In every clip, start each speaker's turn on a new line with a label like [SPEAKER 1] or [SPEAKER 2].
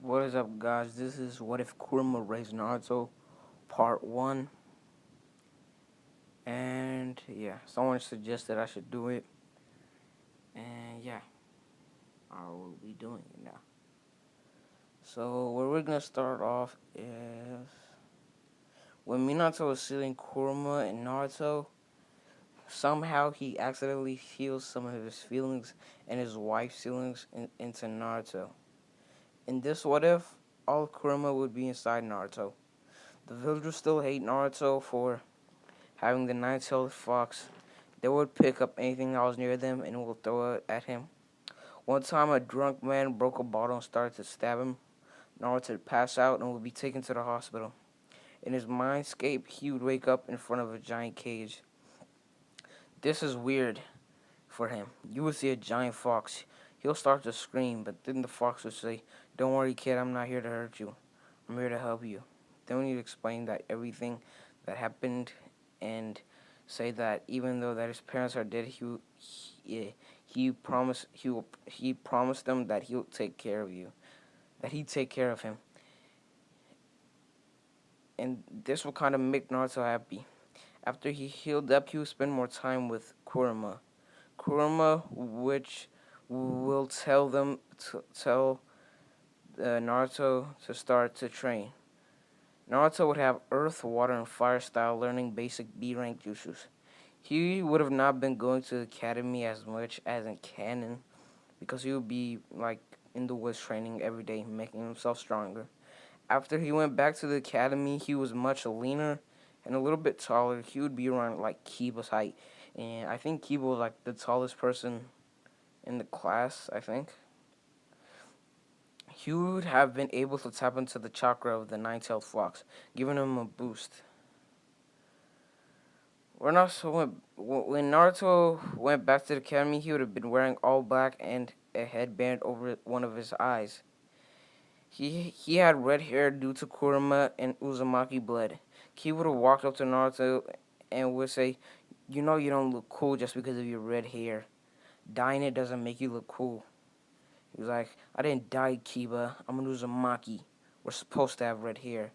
[SPEAKER 1] What is up, guys? This is What If Kurma Raised Naruto Part 1. And yeah, someone suggested I should do it. And yeah, I will be doing it now. So, where we're gonna start off is when Minato was stealing Kurma and Naruto, somehow he accidentally heals some of his feelings and his wife's feelings into Naruto. In this What If, all Kurma would be inside Naruto. The villagers still hate Naruto for having the nine-tailed fox. They would pick up anything that was near them and would throw it at him. One time, a drunk man broke a bottle and started to stab him. Naruto would pass out and would be taken to the hospital. In his mindscape, he would wake up in front of a giant cage. This is weird for him. You would see a giant fox. He'll start to scream, but then the fox would say, "Don't worry, kid, I'm not here to hurt you. I'm here to help you." Then he'd explain that everything that happened and say that even though that his parents are dead, he promised them that he'll take care of you, that he'd take care of him, and this will kind of make Naruto happy. After he healed up, he will spend more time with Kurama. Kurama, which will tell Naruto to start to train. Naruto would have Earth, Water, and Fire style learning basic B rank jutsus. He would have not been going to the academy as much as in canon because he would be like in the woods training every day, making himself stronger. After he went back to the academy, he was much leaner and a little bit taller. He would be around like Kiba's height, and I think Kiba was like the tallest person in the class. I think he would have been able to tap into the chakra of the nine-tailed fox, giving him a boost. When Naruto went back to the academy, he would have been wearing all black and a headband over one of his eyes. He had red hair due to Kurama and Uzumaki blood. He would have walked up to Naruto and would say, "You know you don't look cool just because of your red hair. Dyeing it doesn't make you look cool." He was like, "I didn't dye Kiba. I'm an Uzumaki. We're supposed to have red hair."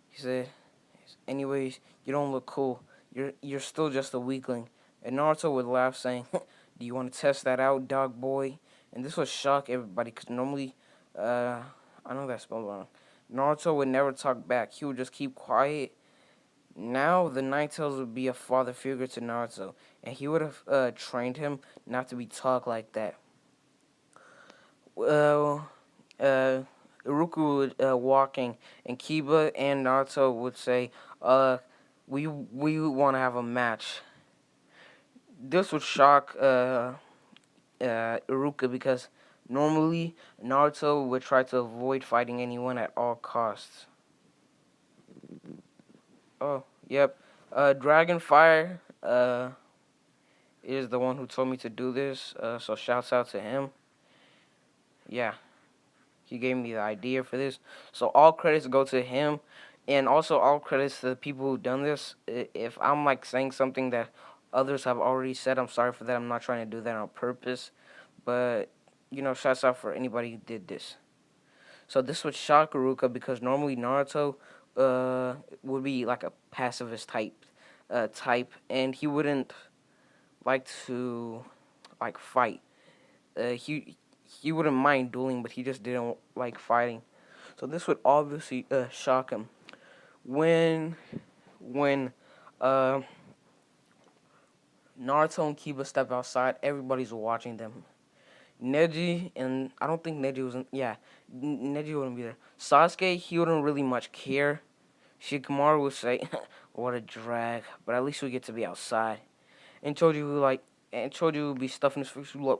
[SPEAKER 1] He said, "Anyways, you don't look cool. You're still just a weakling." And Naruto would laugh, saying, "Do you want to test that out, dog boy?" And this would shock everybody, because normally, I know that spelled wrong. Naruto would never talk back. He would just keep quiet. Now, the Nine Tails would be a father figure to Naruto, and he would have trained him not to be talk like that. Well, Iruku would walking, and Kiba and Naruto would say, we want to have a match." This would shock Iruka because normally Naruto would try to avoid fighting anyone at all costs. Oh, yep. Dragonfire is the one who told me to do this, so shouts out to him. Yeah, he gave me the idea for this. So all credits go to him, and also all credits to the people who done this. If I'm like saying something that others have already said, I'm sorry for that. I'm not trying to do that on purpose, but shouts out for anybody who did this. So this would shock Iruka because normally Naruto would be like a pacifist type, and he wouldn't like to like fight. He wouldn't mind dueling, but he just didn't like fighting. So this would obviously shock him. When uh, Naruto and Kiba step outside, everybody's watching them. Neji, and I don't think Neji was in, yeah, Neji wouldn't be there. Sasuke, he wouldn't really much care. Shikamaru would say, "What a drag," but at least we get to be outside. And Choji would be stuffing his face like,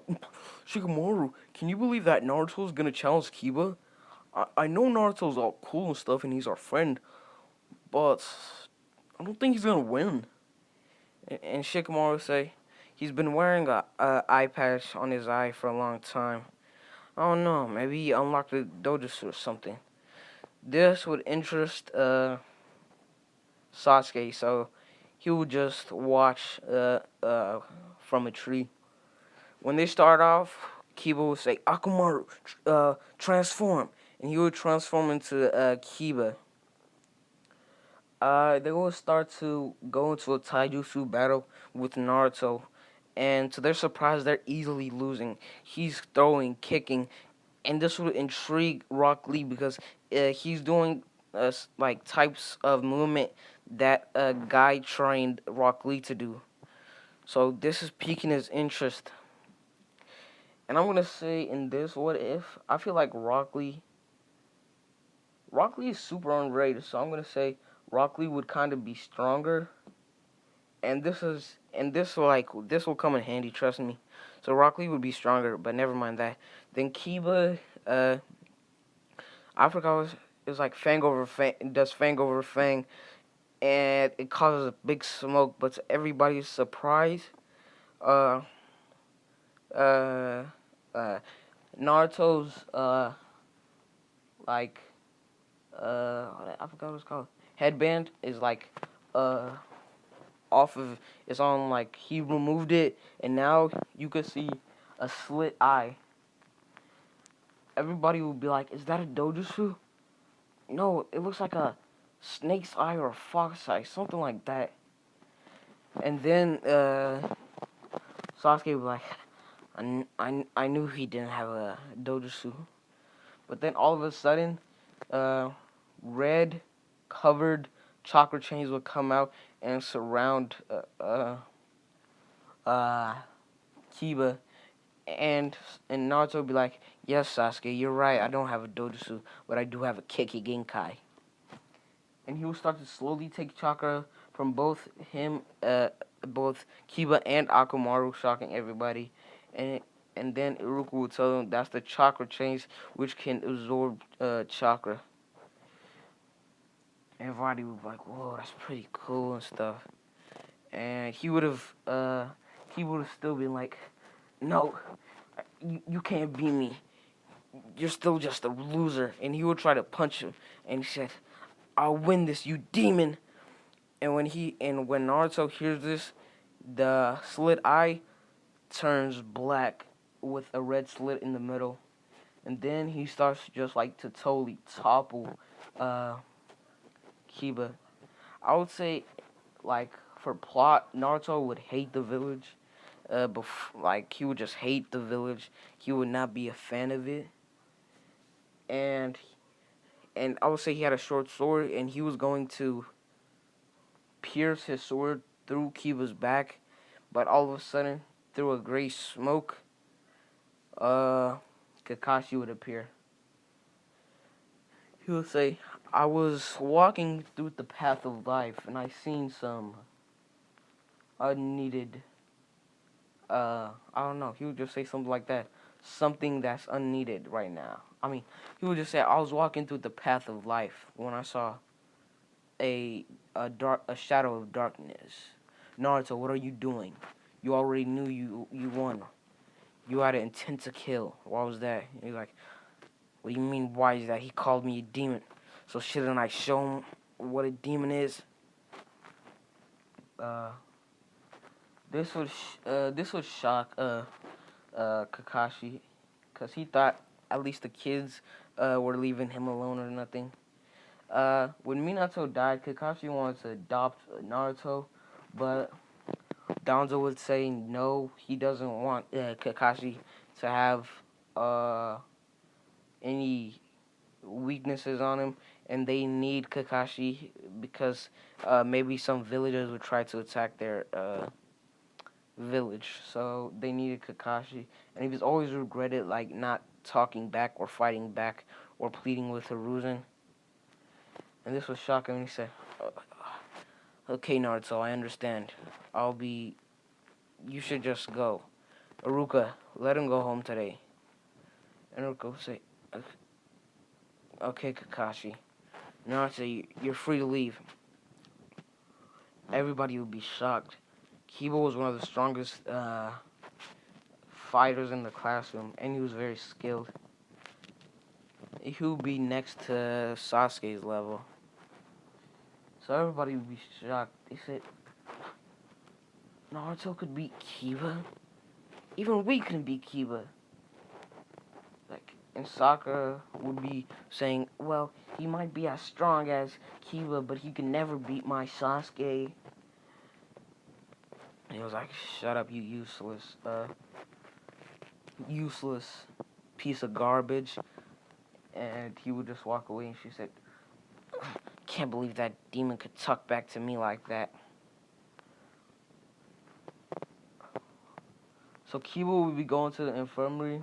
[SPEAKER 1] "Shikamaru, can you believe that Naruto's gonna challenge Kiba? I know Naruto's all cool and stuff, and he's our friend, but I don't think he's gonna win." And Shikamaru would say, "He's been wearing a eye patch on his eye for a long time. I don't know, maybe he unlocked the dojo or something." This would interest Sasuke, so he would just watch from a tree. When they start off, Kiba would say, Akumaru, transform. And he would transform into Kiba. They will start to go into a taijutsu battle with Naruto. And to their surprise, they're easily losing. He's throwing, kicking, and this would intrigue Rock Lee because he's doing like types of movement that a guy trained Rock Lee to do. So this is piquing his interest. And I'm gonna say in this, what if I feel like Rock Lee is super underrated, so I'm gonna say Rock Lee would kind of be stronger. This will come in handy, trust me. So Rock Lee would be stronger, but never mind that. Then Kiba, I forgot it was like Fang over Fang, does Fang over Fang, and it causes a big smoke. But to everybody's surprise, uh, uh, uh, Naruto's like I forgot what it's called. Headband is like uh off of it's on like he removed it and now you could see a slit eye. Everybody would be like, "Is that a dojutsu?" No, it looks like a snake's eye or a fox eye, something like that. And then Sasuke would be like, I knew he didn't have a dojutsu. But then all of a sudden, red covered chakra chains would come out and surround uh, Kiba, and Naruto would be like, "Yes, Sasuke, you're right. I don't have a dojutsu, but I do have a Keki Genkai." And he would start to slowly take chakra from both Kiba and Akamaru, shocking everybody. And and then Iruka would tell him that's the chakra chains which can absorb chakra. Everybody would be like, "Whoa, that's pretty cool and stuff." And he would have still been like, "No, you can't beat me. You're still just a loser." And he would try to punch him, and he said, "I'll win this, you demon." And when Naruto hears this, the slit eye turns black with a red slit in the middle, and then he starts just like to totally topple uh, Kiba. I would say, like for plot, Naruto would hate the village. Like he would just hate the village. He would not be a fan of it, and I would say he had a short sword, and he was going to pierce his sword through Kiba's back, but all of a sudden, through a gray smoke, Kakashi would appear. He would say, "I was walking through the path of life, and I seen some unneeded, I don't know." He would just say something like that. Something that's unneeded right now. I mean, he would just say, "I was walking through the path of life when I saw a shadow of darkness. Naruto, what are you doing? You already knew you won. You had an intent to kill. Why was that?" And he's like, "What do you mean, why is that? He called me a demon. So shouldn't I show him what a demon is?" Uh, this would shock Kakashi, cause he thought at least the kids were leaving him alone or nothing. When Minato died, Kakashi wanted to adopt Naruto, but Danzo would say no, he doesn't want Kakashi to have uh, any weaknesses on him, and they need Kakashi because maybe some villagers would try to attack their village, so they needed Kakashi, and he was always regretted like not talking back or fighting back or pleading with Hiruzen. And this was shocking. He said, "Okay, Naruto, I understand. I'll be. You should just go. Iruka, let him go home today." And Iruka would say, "Okay, Kakashi." Naruto, you're free to leave." Everybody would be shocked. Kiba was one of the strongest fighters in the classroom, and he was very skilled. He would be next to Sasuke's level. So everybody would be shocked. They said, "Naruto could beat Kiba? Even we can beat Kiba." and Sakura would be saying, well, he might be as strong as Kiba, but he can never beat my Sasuke. And he was like, shut up, you useless piece of garbage. And he would just walk away, and she said, can't believe that demon could talk back to me like that. So Kiba would be going to the infirmary,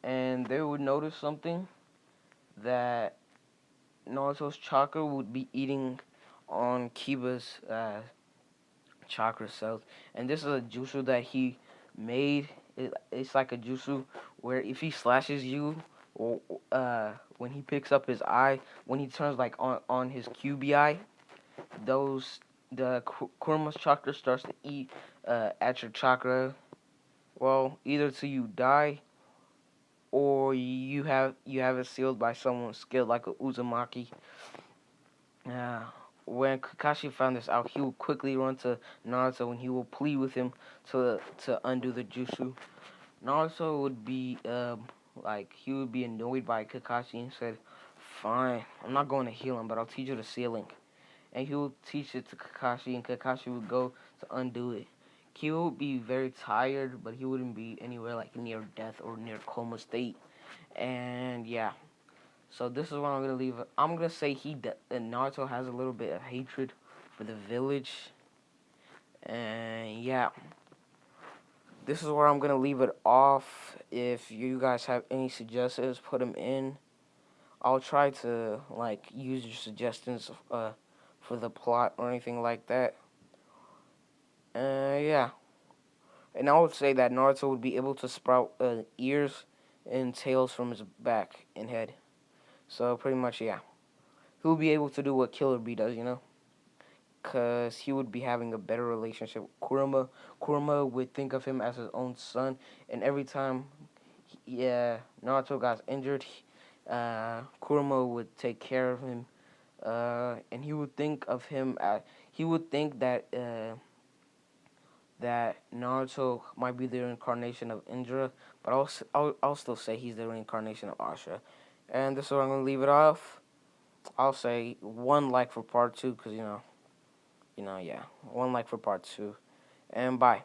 [SPEAKER 1] and they would notice something, that Naruto's chakra would be eating on Kiba's chakra cells. And this is a jutsu that he made. It's like a jutsu where if he slashes you, or when he picks up his eye, when he turns like on his QBI, the kurma's chakra starts to eat at your chakra. Well, either till you die, or you have it sealed by someone skilled like a Uzumaki. Uh, when Kakashi found this out, he would quickly run to Naruto and he will plead with him to undo the jutsu. Naruto would be like, he would be annoyed by Kakashi and said, "Fine, I'm not going to heal him, but I'll teach you the sealing." And he would teach it to Kakashi, and Kakashi would go to undo it. Kyo would be very tired, but he wouldn't be anywhere like near death or near coma state. And yeah, so this is where I'm gonna leave it. I'm gonna say Naruto has a little bit of hatred for the village. And yeah, this is where I'm gonna leave it off. If you guys have any suggestions, put them in. I'll try to like use your suggestions for the plot or anything like that. Yeah, and I would say that Naruto would be able to sprout ears and tails from his back and head. So pretty much, yeah, he would be able to do what Killer Bee does, because he would be having a better relationship with Kurama. Kurama would think of him as his own son, and every time Naruto got injured, Kurama would take care of him, and he would think of him as, he would think that Naruto might be the reincarnation of Indra, but I'll still say he's the reincarnation of Asha. And this is where I'm gonna leave it off. I'll say one like for part two, because yeah, one like for part two, and bye.